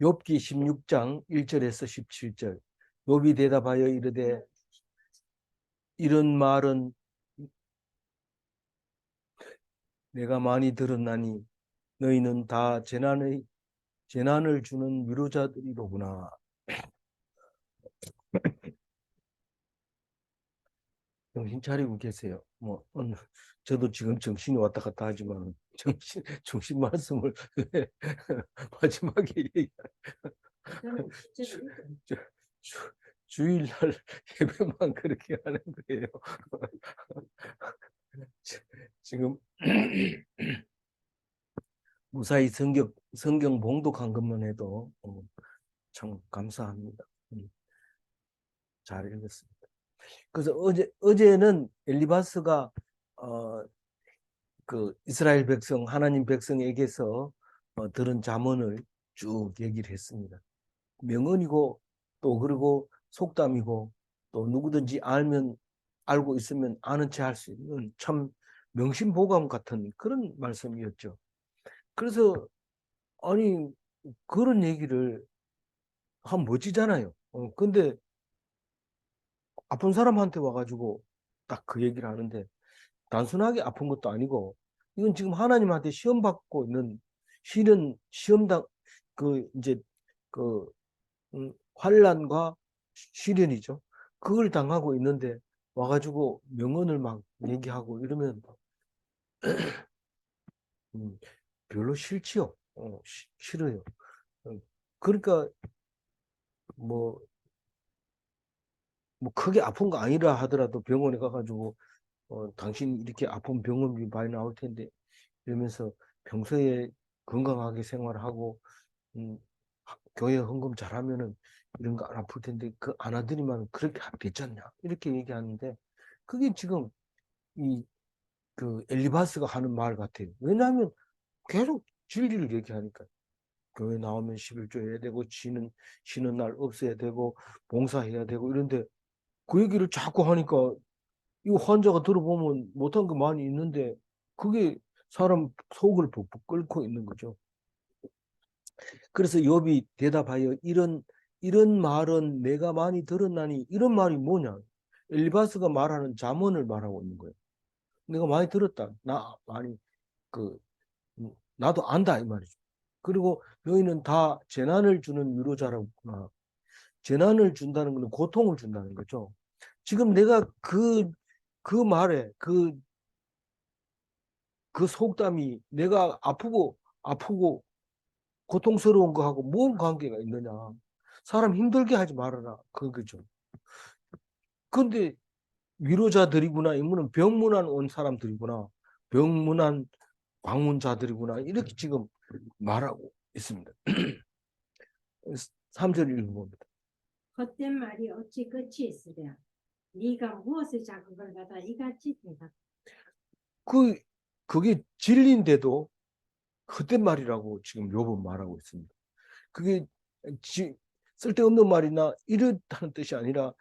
욥기 16장 1절에서 17절. 욥이 대답하여 이르되 이런 말은 내가 많이 들었나니 너희는 다 재난을 주는 위로자들이로구나. 정신 차리고 계세요. 뭐 저도 지금 정신이 왔다 갔다 하지만 정신 말씀을 마지막에 얘기. 주일날 예배만 그렇게 하는 거예요. 지금 무사히 성경 봉독한 것만 해도 참 감사합니다. 잘 읽었습니다. 그래서 어제는 엘리바스가 그 이스라엘 백성, 하나님 백성에게서 들은 잠언을 쭉 얘기를 했습니다. 명언이고 또 그리고 속담이고 또 누구든지 알고 있으면 아는 체 할 수 있는 참 명심보감 같은 그런 말씀이었죠. 그래서 아니 그런 얘기를 하면 멋지잖아요. 근데 아픈 사람한테 와가지고 딱 그 얘기를 하는데 단순하게 아픈 것도 아니고 이건 지금 하나님한테 시험 받고 있는 실은 시험당 그 이제 그 환난과 시련이죠. 그걸 당하고 있는데 와가지고 명언을 막 얘기하고 이러면 별로 싫지요. 싫어요. 그러니까 뭐, 뭐 크게 아픈 거 아니라 하더라도 병원에 가가지고 당신 이렇게 아픈 병원비 많이 나올 텐데 이러면서 평소에 건강하게 생활하고 음, 교회 헌금 잘하면은 이런 거 안 아플 텐데 그 안 하더니만 그렇게 됐지 않냐 이렇게 얘기하는데 그게 지금 이 그 엘리바스가 하는 말 같아요. 왜냐하면 계속 진리를 얘기하니까 교회 나오면 11조 해야 되고 쉬는 날 없어야 되고 봉사해야 되고 이런데 그 얘기를 자꾸 하니까 이 환자가 들어보면 못한 거 많이 있는데 그게 사람 속을 푹푹 끓고 있는 거죠. 그래서 욥이 대답하여 이런 말은 내가 많이 들었나니 이런 말이 뭐냐? 엘리바스가 말하는 잠언을 말하고 있는 거예요. 내가 많이 들었다. 나 많이 그 나도 안다 이 말이죠. 그리고 너희는 다 재난을 주는 위로자라구나. 재난을 준다는 것은 고통을 준다는 거죠. 지금 내가 그 말에 그 속담이 내가 아프고 고통스러운 거하고 뭔 관계가 있느냐. 사람 힘들게 하지 말아라. 그거죠. 근데 위로자들이구나. 이분은 병문안 온 사람들이구나. 병문안 방문자들이구나. 이렇게 지금 말하고 있습니다. 3절 읽어봅니다. 헛된 말이 어찌 끝이 있으랴. 네가 무엇을 자극을 받아 이같이 대답. 그게 진리인데도 헛된 말이라고 지금 욥은 말하고 있습니다. 그게 쓸데없는 말이나 이렇다는 뜻이 아니라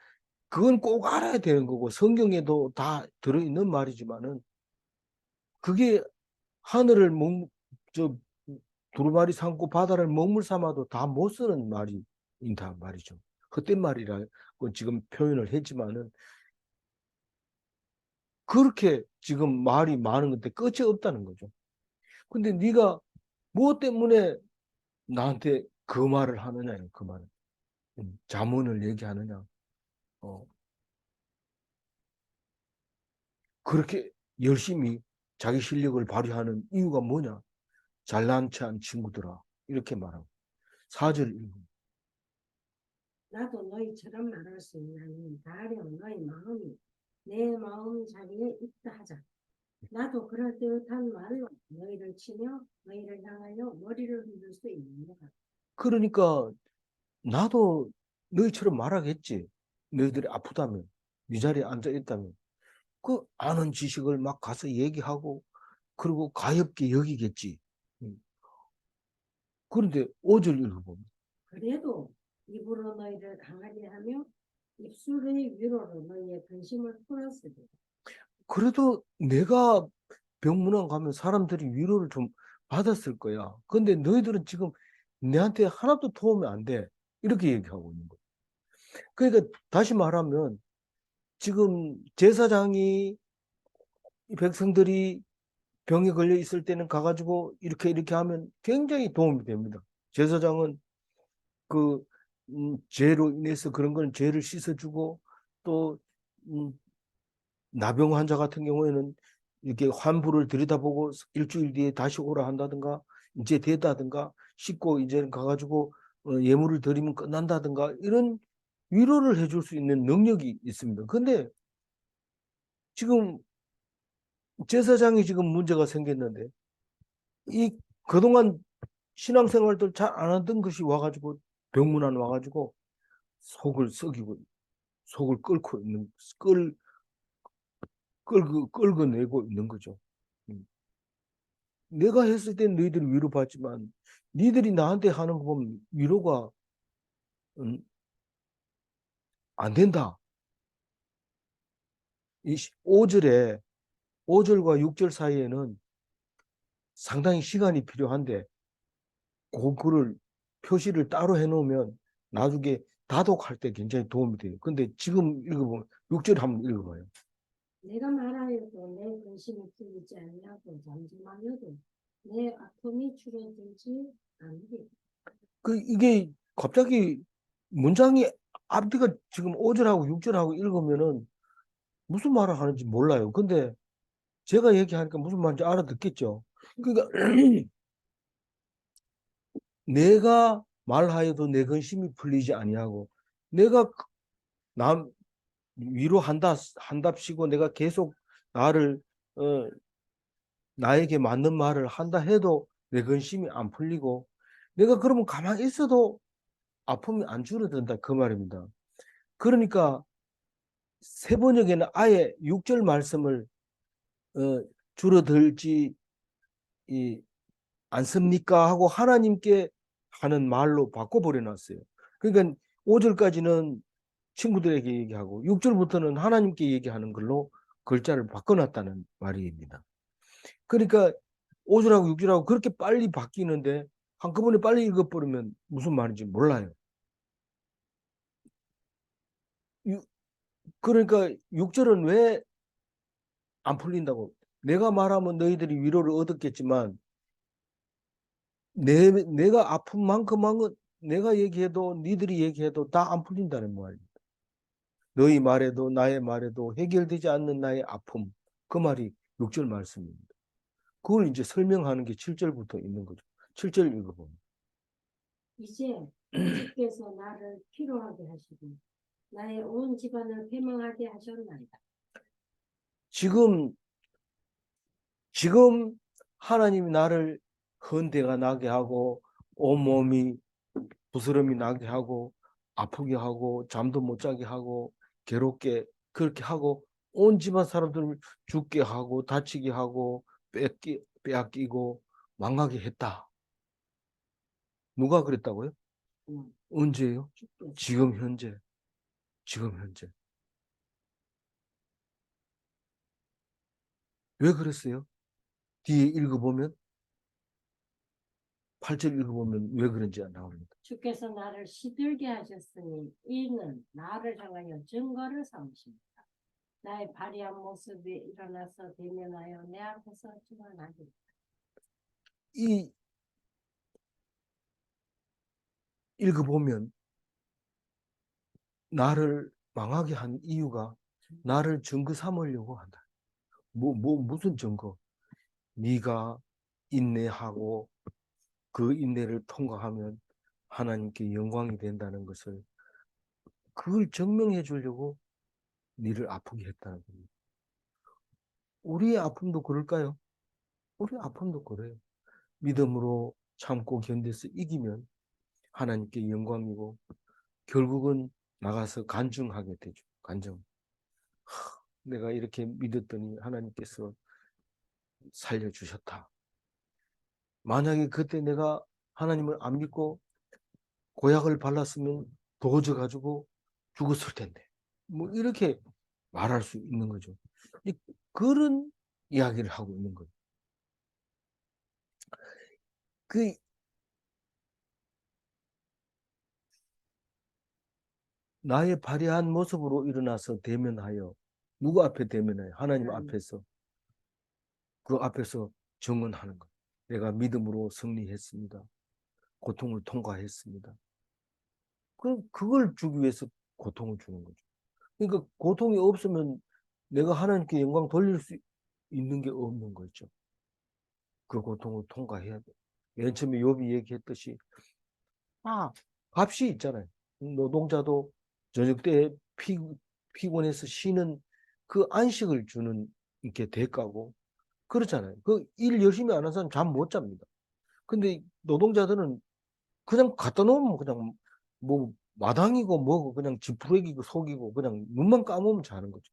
그건 꼭 알아야 되는 거고 성경에도 다 들어있는 말이지만은 그게 하늘을 저 두루마리 삼고 바다를 먹물 삼아도 다 못 쓰는 말이다 말이죠. 헛된 말이라고 지금 표현을 했지만은 그렇게 지금 말이 많은 건데 끝이 없다는 거죠. 근데 네가 무엇 때문에 나한테 그 말을 하느냐, 그 말은. 자문을 얘기하느냐. 어, 그렇게 열심히 자기 실력을 발휘하는 이유가 뭐냐? 잘난 체한 친구들아. 이렇게 말하고. 4절 읽음. 나도 너희처럼 말할 수 있나니 가령 너희 마음이 내 마음 자리에 있다 하자. 나도 그럴듯한 말로 너희를 치며 너희를 향하여 머리를 흔들 수 있느냐. 그러니까 나도 너희처럼 말하겠지. 너희들이 아프다면, 네 자리에 앉아 있다면. 그 아는 지식을 막 가서 얘기하고 그리고 가엾게 여기겠지. 그런데 5절 읽어보면 그래도 입으로 너희를 강하게 하며 입술의 위로로 너희의 근심을 풀었으리. 그래도 내가 병문안 가면 사람들이 위로를 좀 받았을 거야. 근데 너희들은 지금 내한테 하나도 도움이 안 돼. 이렇게 얘기하고 있는 거예요. 그러니까 다시 말하면 지금 제사장이 이 백성들이 병에 걸려 있을 때는 가가지고 이렇게 하면 굉장히 도움이 됩니다. 제사장은 그 죄로 인해서 그런 건 죄를 씻어주고 또 음, 나병 환자 같은 경우에는 이렇게 환부를 들여다보고 일주일 뒤에 다시 오라 한다든가 이제 됐다든가 씻고 이제 가가지고 예물을 드리면 끝난다든가 이런 위로를 해줄 수 있는 능력이 있습니다. 근데 지금 제사장이 지금 문제가 생겼는데 이 그동안 신앙생활도 잘 안 하던 것이 와가지고 병문안 와가지고 속을 썩이고 속을 끓고 있는 끌고 내고 있는 거죠. 음. 내가 했을 땐 너희들이 위로받지만 니들이 나한테 하는 거 보면 위로가 음, 안 된다. 이 5절에 5절과 6절 사이에는 상당히 시간이 필요한데 그거를 표시를 따로 해놓으면 나중에 다독할 때 굉장히 도움이 돼요. 근데 지금 읽어보면 6절 한번 읽어봐요. 내가 말하여도 내 근심이 풀리지 아니하고 잠잠하여도 내 아픔이 줄어들지 않으리. 이게 갑자기 문장이 앞뒤가 지금 5절하고 6절하고 읽으면은 무슨 말을 하는지 몰라요. 근데 제가 얘기하니까 무슨 말인지 알아듣겠죠. 그러니까 내가 말하여도 내 근심이 풀리지 아니하고 내가 남 위로한다 한답시고 내가 계속 나를 어, 나에게 맞는 말을 한다 해도 내 근심이 안 풀리고 내가 그러면 가만히 있어도 아픔이 안 줄어든다 그 말입니다. 그러니까 세 번역에는 아예 6절 말씀을 어, 줄어들지 이, 않습니까? 하고 하나님께 하는 말로 바꿔버려 놨어요. 그러니까 5절까지는 친구들에게 얘기하고 6절부터는 하나님께 얘기하는 걸로 글자를 바꿔놨다는 말입니다. 그러니까 5절하고 6절하고 그렇게 빨리 바뀌는데 한꺼번에 빨리 읽어버리면 무슨 말인지 몰라요. 그러니까 6절은 왜 안 풀린다고? 내가 말하면 너희들이 위로를 얻었겠지만 내가 아픈 만큼은 내가 얘기해도 니들이 얘기해도 다 안 풀린다는 말이에요. 너희 말에도 나의 말에도 해결되지 않는 나의 아픔. 그 말이 6절 말씀입니다. 그걸 이제 설명하는 게 7절부터 있는 거죠. 7절 읽어보면. 이제 주께서 나를 피로하게 하시고 나의 온 집안을 패망하게 하셨나이다. 지금 지금 하나님이 나를 헌대가 나게 하고 온몸이 부스럼이 나게 하고 아프게 하고 잠도 못 자게 하고 괴롭게 그렇게 하고 온 집안 사람들을 죽게 하고 다치게 하고 빼앗기고 망하게 했다. 누가 그랬다고요? 언제예요? 주께서 지금 현재. 지금 현재. 왜 그랬어요? 뒤에 읽어보면 8절 읽어보면 왜 그런지 나옵니다. 주께서 나를 시들게 하셨으니 이는 나를 향하여 증거를 삼으십니다. 나의 발이한 모습이 일어나서 대면하여 내 앞에서 증언하리. 이 읽어보면 나를 망하게 한 이유가 나를 증거 삼으려고 한다. 무슨 증거? 네가 인내하고 그 인내를 통과하면 하나님께 영광이 된다는 것을 그걸 증명해 주려고 네를 아프게 했다는 겁니다. 우리의 아픔도 그럴까요? 우리 아픔도 그래요. 믿음으로 참고 견뎌서 이기면 하나님께 영광이고 결국은 나가서 간증하게 되죠. 간증. 내가 이렇게 믿었더니 하나님께서 살려주셨다. 만약에 그때 내가 하나님을 안 믿고 고약을 발랐으면 도저 가지고 죽었을 텐데. 뭐 이렇게 말할 수 있는 거죠. 그런 이야기를 하고 있는 거예요. 그 나의 발의한 모습으로 일어나서 대면하여 누구 앞에 대면하여 하나님 앞에서 그 앞에서 증언하는 것. 내가 믿음으로 승리했습니다. 고통을 통과했습니다. 그걸 주기 위해서 고통을 주는 거죠. 그러니까 고통이 없으면 내가 하나님께 영광 돌릴 수 있는 게 없는 거죠. 그 고통을 통과해야 돼. 맨 처음에 욥이 얘기했듯이 값이 있잖아요. 노동자도 저녁 때 피곤해서 쉬는 그 안식을 주는 이렇게 대가고 그렇잖아요. 그 일 열심히 안 하는 사람 잠 못 잡니다. 근데 노동자들은 그냥 갖다 놓으면 그냥 뭐 마당이고 뭐고 그냥 지푸레기고 속이고 그냥 눈만 감으면 자는 거죠.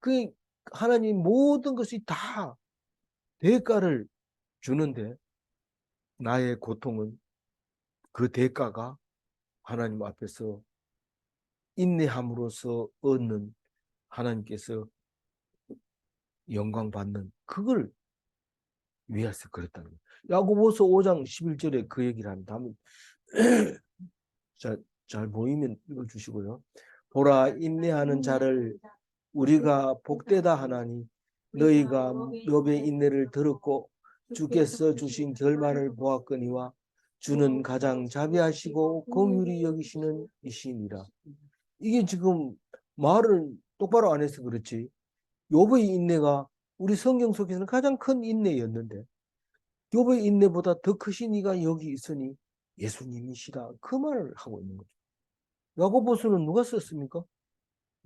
그 하나님 모든 것이 다 대가를 주는데 나의 고통은 그 대가가 하나님 앞에서 인내함으로써 얻는 하나님께서 영광 받는 그걸 위해서 그랬다는 거예요. 야고보서 5장 11절에 그 얘기를 합니다. 잘 보이면 읽어주시고요. 보라 인내하는 자를 우리가 복되다 하나니 너희가 욥의 인내를 들었고 주께서 주신 결말을 보았거니와 주는 가장 자비하시고 긍휼히 여기시는 이시니라. 이게 지금 말을 똑바로 안 해서 그렇지 욥의 인내가 우리 성경 속에서는 가장 큰 인내였는데 욥의 인내보다 더 크신 이가 여기 있으니 예수님이시다. 그 말을 하고 있는 거죠. 야고보서는 누가 썼습니까?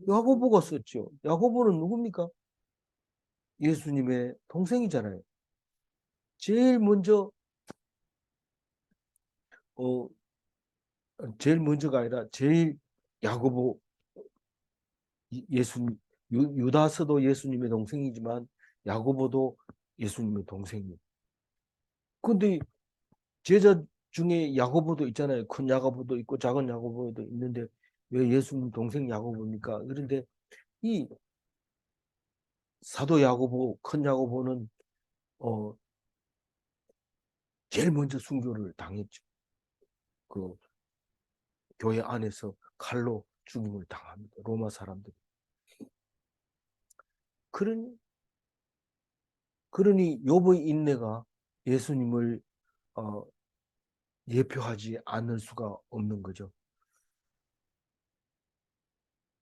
야고보가 썼죠. 야고보는 누굽니까? 예수님의 동생이잖아요. 제일 먼저 어 제일 먼저가 아니라 제일 야고보 예수님 유다서도 예수님의 동생이지만 야고보도 예수님의 동생이에요. 근데 제자 중에 야고보도 있잖아요. 큰 야고보도 있고 작은 야고보도 있는데 왜 예수님 동생 야고보입니까? 그런데 이 사도 야고보, 큰 야고보는 어 제일 먼저 순교를 당했죠. 그 교회 안에서 칼로 죽임을 당합니다. 로마 사람들. 그러니 욥의 인내가 예수님을 어, 예표하지 않을 수가 없는 거죠.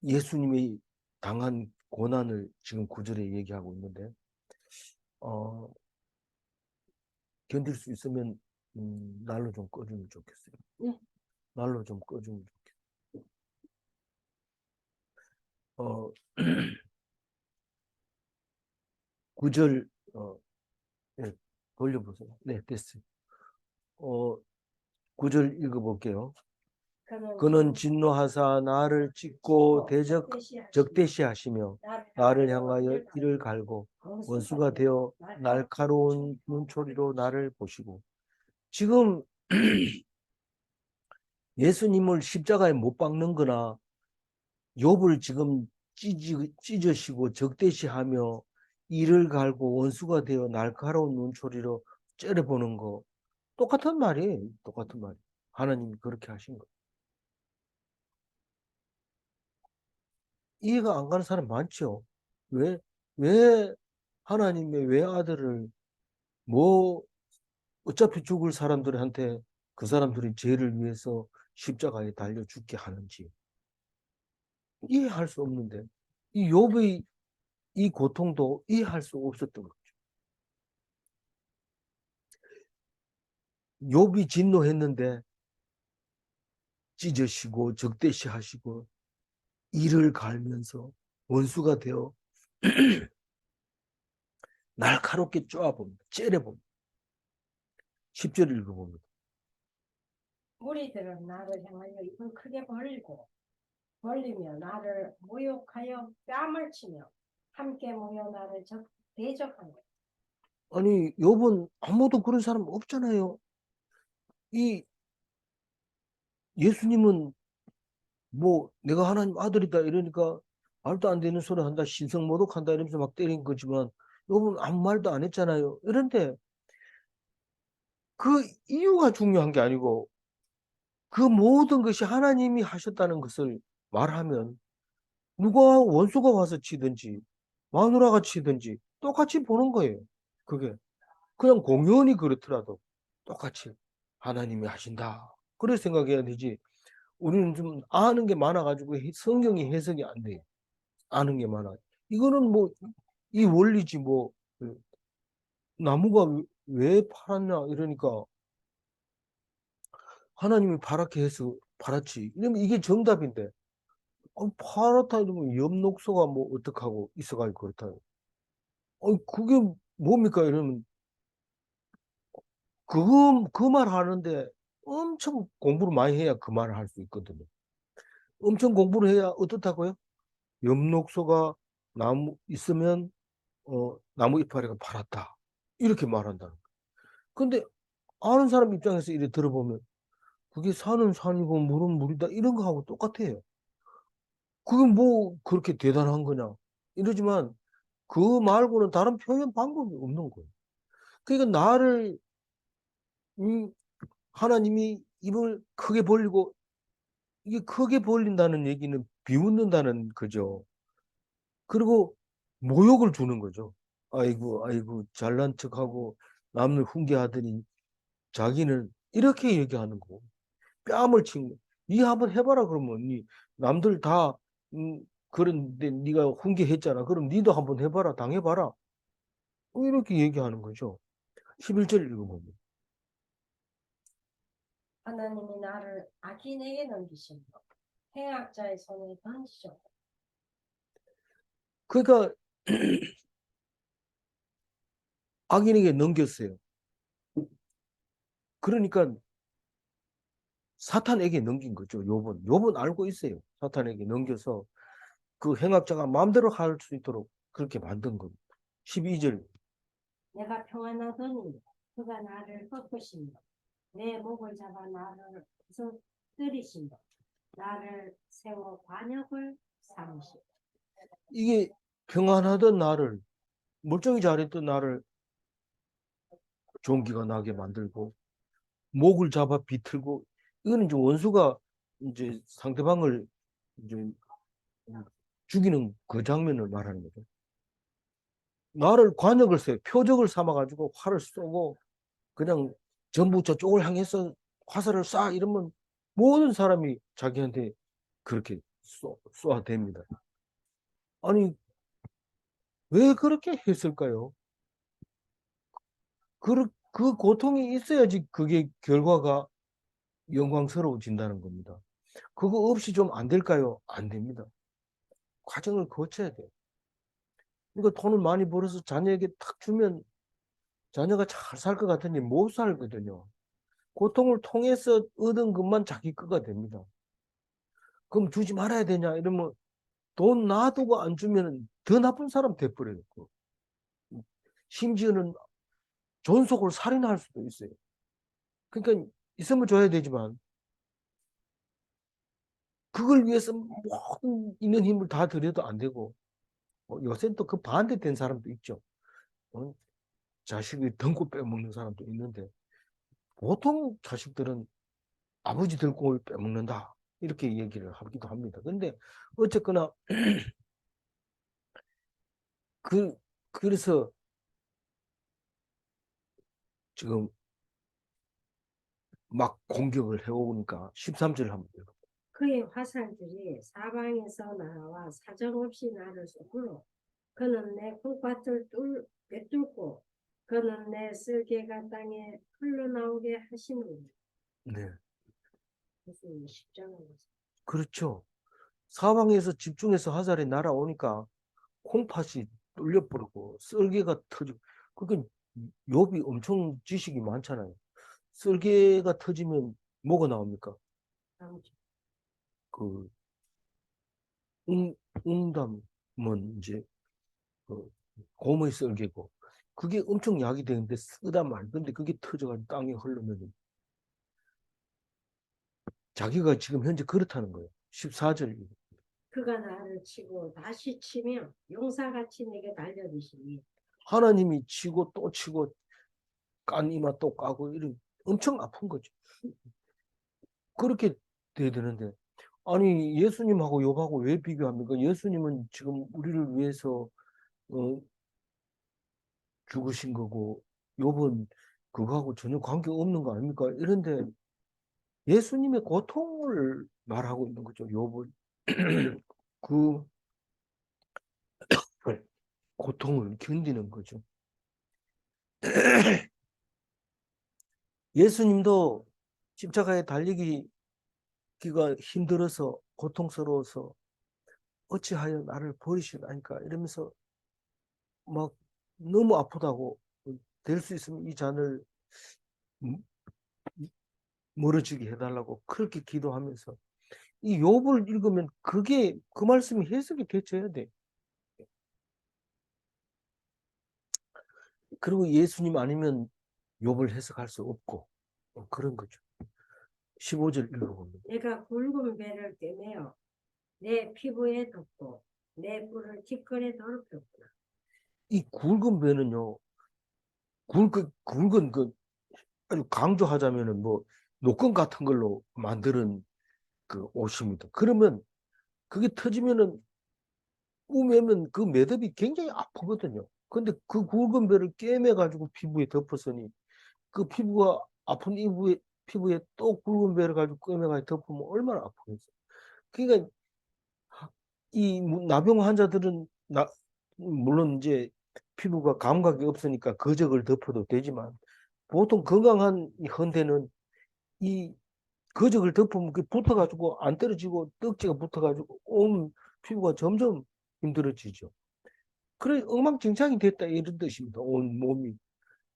예수님이 당한 고난을 지금 구절에 얘기하고 있는데 어, 견딜 수 있으면 날로 좀 꺼주면 좋겠어요. 네. 날로 좀 꺼주면 좋겠어요. 어, 9절 네, 돌려보세요. 네, 됐어요. 9절 읽어볼게요. 그는 진노하사 나를 찢고 적대시하시며 나를 향하여 이를 갈고 원수가 되어 날카로운 눈초리로 나를 보시고 지금 예수님을 십자가에 못 박는 거나 욥을 지금 찢으시고 적대시하며 이를 갈고 원수가 되어 날카로운 눈초리로 째려보는 거 똑같은 말이에요. 똑같은 말. 하나님이 그렇게 하신 거. 이해가 안 가는 사람 많죠. 왜 하나님의 외아들을 뭐 어차피 죽을 사람들한테 그 사람들이 죄를 위해서 십자가에 달려 죽게 하는지 이해할 수 없는데 이 욥의 이 고통도 이해할 수 없었던 거죠. 욥이 진노했는데 찢으시고 적대시하시고 이를 갈면서 원수가 되어 날카롭게 쪼아봅니다. 째려봅니다. 10절 읽어봅니다. 무리들은 나를 향하여 입을 크게 벌리며 나를 모욕하여 뺨을 치며 함께 모여 나를 대적하노라. 아니 욥은 아무도 그런 사람 없잖아요. 이 예수님은 뭐 내가 하나님 아들이다 이러니까 말도 안 되는 소리 한다 신성모독한다 이러면서 막 때린 거지만 욥은 아무 말도 안 했잖아요. 그런데 그 이유가 중요한 게 아니고 그 모든 것이 하나님이 하셨다는 것을 말하면 누가 원수가 와서 치든지 마누라가 치든지 똑같이 보는 거예요. 그게 그냥 공연히 그렇더라도 똑같이 하나님이 하신다. 그렇게 생각해야 되지. 우리는 좀 아는 게 많아가지고 성경이 해석이 안 돼요. 아는 게 많아. 이거는 뭐 이 원리지 뭐 나무가 왜 파랗냐 이러니까 하나님이 파랗게 해서 파랗지. 이러면 이게 정답인데 파랗다 이러면 엽록소가 뭐 어떡하고 있어가지고 그렇다. 그게 뭡니까 이러면 그 말 하는데 엄청 공부를 많이 해야 그 말을 할 수 있거든요. 엄청 공부를 해야 어떻다고요? 엽록소가 나무 있으면 나무 이파리가 파랗다. 이렇게 말한다는 거예요. 근데 아는 사람 입장에서 이렇게 들어보면 그게 산은 산이고 물은 물이다 이런 거하고 똑같아요. 그게 뭐 그렇게 대단한 거냐? 이러지만 그 말고는 다른 표현 방법이 없는 거예요. 그러니까 나를 하나님이 입을 크게 벌리고 이게 크게 벌린다는 얘기는 비웃는다는 거죠. 그리고 모욕을 주는 거죠. 아이고 아이고 잘난 척하고 남을 훈계하더니 자기는 이렇게 얘기하는 거고 뺨을 친 거. 니 한번 해봐라 그러면 니 남들 다 그런데 네가 훈계했잖아. 그럼 니도 한번 해봐라 당해봐라. 이렇게 얘기하는 거죠. 11절 읽어보면. 하나님이 나를 악인에게 넘기시고 행악자의 손에 던지셨고. 그러니까 악인에게 넘겼어요. 그러니까 사탄에게 넘긴 거죠. 욥은 알고 있어요. 사탄에게 넘겨서 그 행악자가 마음대로 할 수 있도록 그렇게 만든 겁니다. 12절. 내가 평안하더니 그가 나를 꺾으시며 내 목을 잡아 나를 쓰리시며 나를 세워 관역을 삼으시고. 이게 평안하던 나를 멀쩡히 잘했던 나를 종기가 나게 만들고 목을 잡아 비틀고 이거는 이제 원수가 이제 상대방을 이제 죽이는 그 장면을 말하는 거죠. 나를 관역을 써요. 표적을 삼아가지고 활을 쏘고 그냥 전부 저쪽을 향해서 화살을 쏴 이러면 모든 사람이 자기한테 그렇게 쏘아댑니다. 아니 왜 그렇게 했을까요? 그 고통이 있어야지 그게 결과가 영광스러워진다는 겁니다. 그거 없이 좀 안 될까요? 안 됩니다. 과정을 거쳐야 돼요. 그러니까 돈을 많이 벌어서 자녀에게 탁 주면 자녀가 잘 살 것 같으니 못 살거든요. 고통을 통해서 얻은 것만 자기 거가 됩니다. 그럼 주지 말아야 되냐? 이러면 돈 놔두고 안 주면 더 나쁜 사람 돼버려요. 심지어는 존속을 살인할 수도 있어요. 그러니까 있으면 줘야 되지만 그걸 위해서 모든 있는 힘을 다 들여도 안 되고 요새는 또 그 반대된 사람도 있죠. 자식이 등골 빼먹는 사람도 있는데 보통 자식들은 아버지 등골 빼먹는다 이렇게 얘기를 하기도 합니다. 근데 어쨌거나 그 그래서 지금 막 공격을 해오니까 13절 한번 읽어. 그의 화살들이 사방에서 날아와 사정없이 나를 쏘므로 그는 내 콩밭을 꿰뚫고 그는 내 쓸개가 땅에 흘러나오게 하시느니라. 네, 무슨 십자가에서. 그렇죠. 사방에서 집중해서 화살이 날아오니까 콩팥이 뚫려버리고 썰개가 터지고 그러니까 욥이 엄청 지식이 많잖아요. 썰개가 터지면 뭐가 나옵니까? 그 웅담은 이제 그 곰의 썰개고 그게 엄청 약이 되는데 쓰다 말 근데 그게 터져가지고 땅에 흐르면 자기가 지금 현재 그렇다는 거예요. 14절. 그가 나를 치고 다시 치며 용사같이 내게 달려드시니 하나님이 치고 또 치고 깐 이마 또 까고 이런 엄청 아픈 거죠. 그렇게 돼야 되는데, 아니 예수님하고 욥하고 왜 비교합니까? 예수님은 지금 우리를 위해서 어, 죽으신 거고 욥은 그거하고 전혀 관계 없는 거 아닙니까? 이런데 예수님의 고통을 말하고 있는 거죠. 욥은 그 고통을 견디는 거죠. 예수님도 십자가에 달리기가 힘들어서 고통스러워서 어찌하여 나를 버리시나니까 이러면서 막 너무 아프다고, 될 수 있으면 이 잔을 멀어지게 해달라고 그렇게 기도하면서 이 욥을 읽으면 그게 그 말씀이 해석이 되쳐야 돼. 그리고 예수님 아니면 욥을 해석할 수 없고 그런 거죠. 15절 읽어보면 내가 굵은 배를 꿰매어 내 피부에 덮고 내 뿔을 티끌에 더럽혔구나. 이 굵은 배는요, 굵은 그 아주 강조하자면은 뭐 노끈 같은 걸로 만드는 그 옷입니다. 그러면 그게 터지면은 우매면 그 매듭이 굉장히 아프거든요. 근데 그 굵은 배를 꿰매 가지고 피부에 덮었으니 그 피부가 아픈 피부에 또 굵은 배를 가지고 꿰매 가지고 덮으면 얼마나 아프겠어요. 그러니까 이 나병 환자들은 물론 이제 피부가 감각이 없으니까 거적을 덮어도 되지만 보통 건강한 이 헌대는 이 거적을 덮으면 그게 붙어가지고 안 떨어지고 떡지가 붙어가지고 온 피부가 점점 힘들어지죠. 그래 엉망진창이 됐다 이런 뜻입니다. 온 몸이.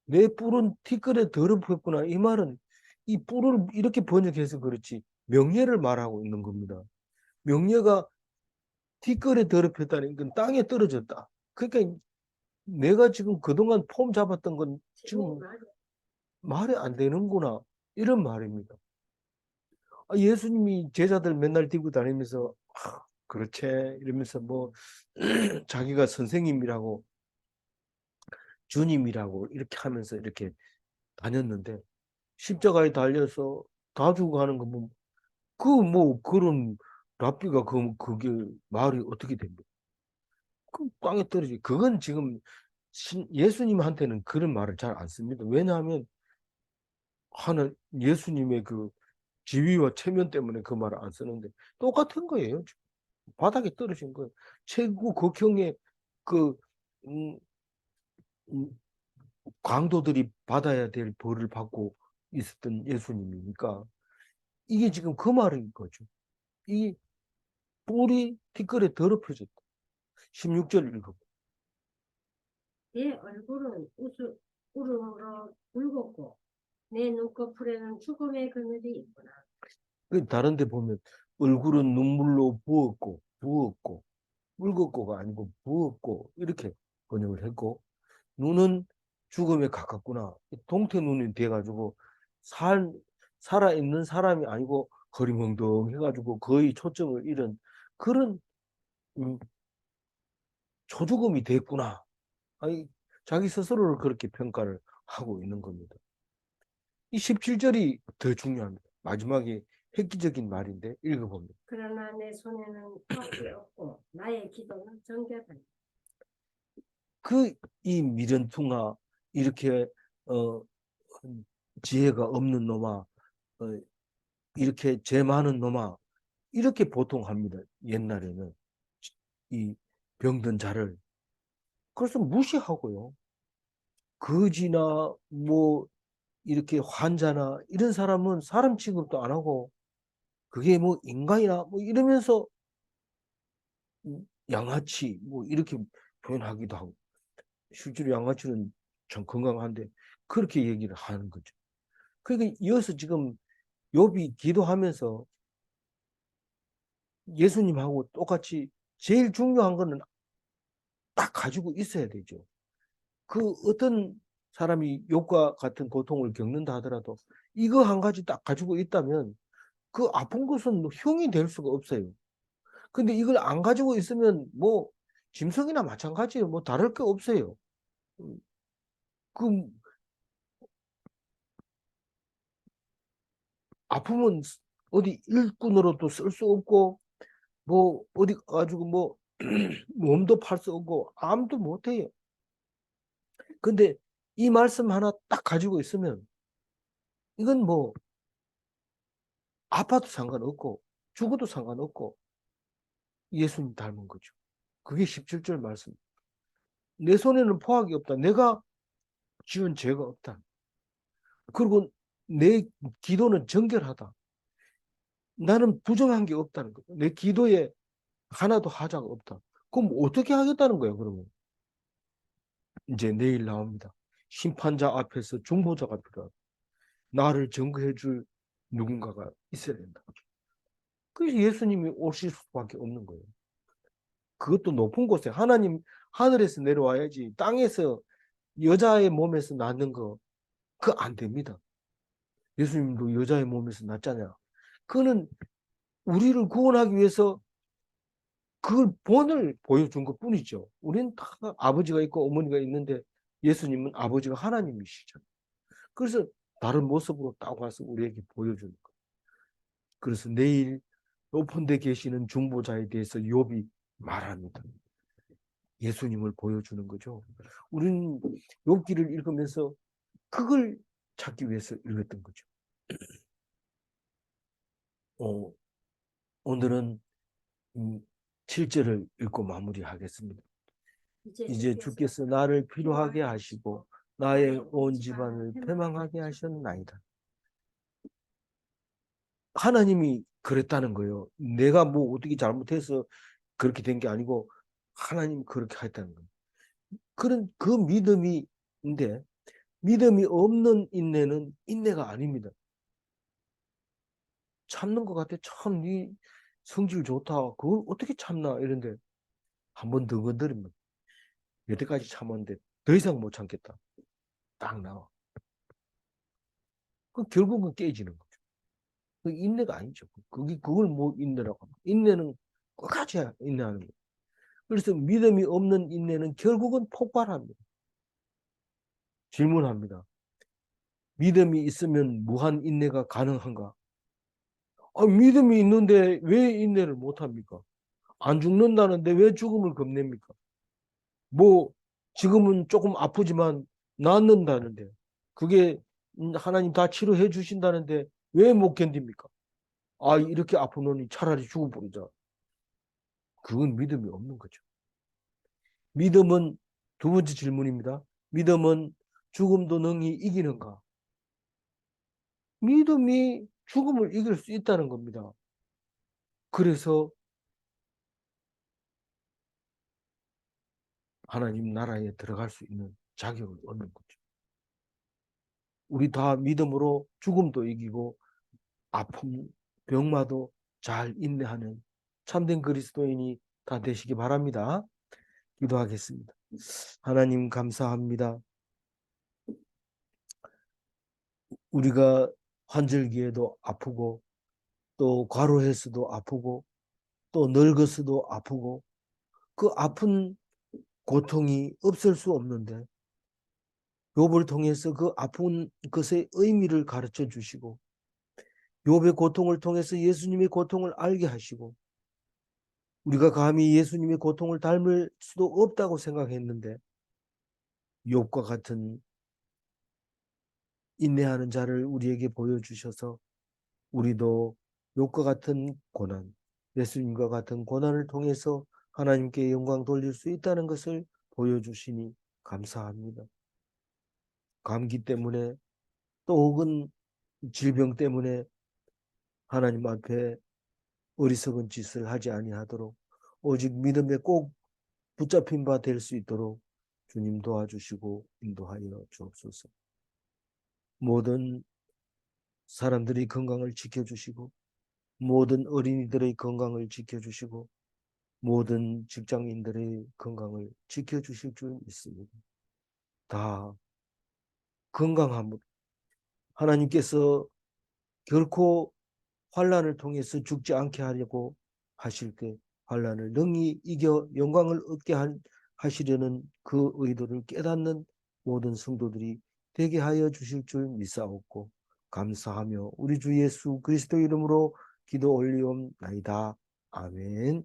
내 뿔은 티끌에 더럽혔구나. 이 말은 이 뿔을 이렇게 번역해서 그렇지 명예를 말하고 있는 겁니다. 명예가 티끌에 더럽혔다는 건 땅에 떨어졌다. 그러니까 내가 지금 그동안 폼 잡았던 건 지금 말이 안 되는구나. 이런 말입니다. 예수님이 제자들 맨날 들고 다니면서 그렇지 이러면서 뭐 자기가 선생님이라고 주님이라고 이렇게 하면서 이렇게 다녔는데 십자가에 달려서 다 죽어가는 거 뭐 그 뭐 그런 랍비가 그게 말이 어떻게 됩니까? 그 땅에 떨어지. 그건 지금 예수님한테는 그런 말을 잘 안 씁니다. 왜냐하면 하는 예수님의 그 지위와 체면 때문에 그 말을 안 쓰는데 똑같은 거예요. 바닥에 떨어진 거예요. 최고 극형의 그 음, 음, 강도들이 받아야 될 벌을 받고 있었던 예수님이니까 이게 지금 그 말인 거죠. 이 뿔이 티끌에 더럽혀졌다. 16절 읽어. 내 얼굴은 우르르 붉었고 내 눈꺼풀에는 죽음의 그늘이 있구나. 다른 데 보면 얼굴은 눈물로 부었고 붉었고가 아니고 부었고 이렇게 번역을 했고 눈은 죽음에 가깝구나. 동태 눈이 돼가지고 살 살아있는 사람이 아니고 허리멍덩해가지고 거의 초점을 잃은 그런 음, 초죽음이 됐구나. 아니, 자기 스스로를 그렇게 평가를 하고 있는 겁니다. 이 17절이 더 중요합니다. 마지막에 획기적인 말인데 읽어봅니다. 그러나 내 손에는 떡이 없고 나의 기도는 정결하다. 이 미련퉁아 이렇게 어, 지혜가 없는 놈아 이렇게 죄 많은 놈아 이렇게 보통 합니다. 옛날에는 이 병든 자를 그래서 무시하고요. 거지나 뭐 이렇게 환자나 이런 사람은 사람 취급도 안 하고 그게 뭐 인간이나 뭐 이러면서 양아치 뭐 이렇게 표현하기도 하고 실제로 양아치는 참 건강한데 그렇게 얘기를 하는 거죠. 그러니까 이어서 지금 욥이 기도하면서 예수님하고 똑같이 제일 중요한 거는 딱 가지고 있어야 되죠. 그 어떤 사람이 욥과 같은 고통을 겪는다 하더라도 이거 한 가지 딱 가지고 있다면 그 아픈 것은 흉이 될 수가 없어요. 근데 이걸 안 가지고 있으면 뭐 짐승이나 마찬가지예요. 뭐 다를 게 없어요. 그 아픔은 어디 일꾼으로도 쓸 수 없고 뭐 어디 가지고 뭐 몸도 팔 수 없고 아무도 못해요. 근데 이 말씀 하나 딱 가지고 있으면 이건 뭐 아파도 상관없고 죽어도 상관없고 예수님 닮은 거죠. 그게 17절 말씀. 내 손에는 포악이 없다. 내가 지은 죄가 없다. 그리고 내 기도는 정결하다. 나는 부정한 게 없다는 거예요. 내 기도에 하나도 하자가 없다. 그럼 어떻게 하겠다는 거예요, 그러면? 이제 내일 나옵니다. 심판자 앞에서 중보자가 필요하다. 나를 증거해 줄 누군가가 있어야 된다. 그래서 예수님이 오실 수밖에 없는 거예요. 그것도 높은 곳에 하나님 하늘에서 내려와야지 땅에서 여자의 몸에서 낳는 거 그거 안 됩니다. 예수님도 여자의 몸에서 낳잖아요. 그거는 우리를 구원하기 위해서 그 본을 보여준 것 뿐이죠. 우리는 다 아버지가 있고 어머니가 있는데 예수님은 아버지가 하나님이시죠. 그래서 다른 모습으로 딱 와서 우리에게 보여주는 거예요. 그래서 내일 높은 데 계시는 중보자에 대해서 욥이 말합니다. 예수님을 보여주는 거죠. 우리는 욥기를 읽으면서 그걸 찾기 위해서 읽었던 거죠. 어, 오늘은 7절을 읽고 마무리하겠습니다. 이제 주께서 나를 필요하게 하시고 나의 온 집안을 패망하게 하셨나이다. 하나님이 그랬다는 거예요. 내가 뭐 어떻게 잘못해서 그렇게 된 게 아니고 하나님이 그렇게 했다는 거예요. 그런 그 믿음이인데 믿음이 없는 인내는 인내가 아닙니다. 참는 것 같아. 참, 네 성질 좋다. 그걸 어떻게 참나? 이런데 한 번 더 건드리면 여태까지 참았는데 더 이상 못 참겠다. 딱 나와. 그 결국은 깨지는 거죠. 그 인내가 아니죠. 그걸 뭐 인내라고 합니까? 인내는 끝까지 인내하는 거예요. 그래서 믿음이 없는 인내는 결국은 폭발합니다. 질문합니다. 믿음이 있으면 무한 인내가 가능한가? 아, 믿음이 있는데 왜 인내를 못합니까? 안 죽는다는데 왜 죽음을 겁냅니까? 뭐 지금은 조금 아프지만 낫는다는데 그게 하나님 다 치료해 주신다는데 왜 못 견딥니까? 아, 이렇게 아프노니 차라리 죽어버리자. 그건 믿음이 없는 거죠. 믿음은 두 번째 질문입니다. 믿음은 죽음도 능히 이기는가? 믿음이 죽음을 이길 수 있다는 겁니다. 그래서 하나님 나라에 들어갈 수 있는 자격을 얻는 거죠. 우리 다 믿음으로 죽음도 이기고 아픔, 병마도 잘 인내하는 참된 그리스도인이 다 되시기 바랍니다. 기도하겠습니다. 하나님 감사합니다. 우리가 환절기에도 아프고 또 과로해서도 아프고 또 늙어서도 아프고 그 아픈 고통이 없을 수 없는데 욥을 통해서 그 아픈 것의 의미를 가르쳐 주시고 욥의 고통을 통해서 예수님의 고통을 알게 하시고 우리가 감히 예수님의 고통을 닮을 수도 없다고 생각했는데 욥과 같은 인내하는 자를 우리에게 보여주셔서 우리도 욥과 같은 고난, 예수님과 같은 고난을 통해서 하나님께 영광 돌릴 수 있다는 것을 보여주시니 감사합니다. 감기 때문에 또 혹은 질병 때문에 하나님 앞에 어리석은 짓을 하지 아니하도록 오직 믿음에 꼭 붙잡힌 바 될 수 있도록 주님 도와주시고 인도하여 주옵소서. 모든 사람들의 건강을 지켜주시고 모든 어린이들의 건강을 지켜주시고 모든 직장인들의 건강을 지켜주실 줄 믿습니다. 다 건강함으로 하나님께서 결코 환난을 통해서 죽지 않게 하려고 하실 때 환난을 능히 이겨 영광을 얻게 하시려는 그 의도를 깨닫는 모든 성도들이 되게 하여 주실 줄 믿사옵고 감사하며 우리 주 예수 그리스도 이름으로 기도 올리옵나이다. 아멘.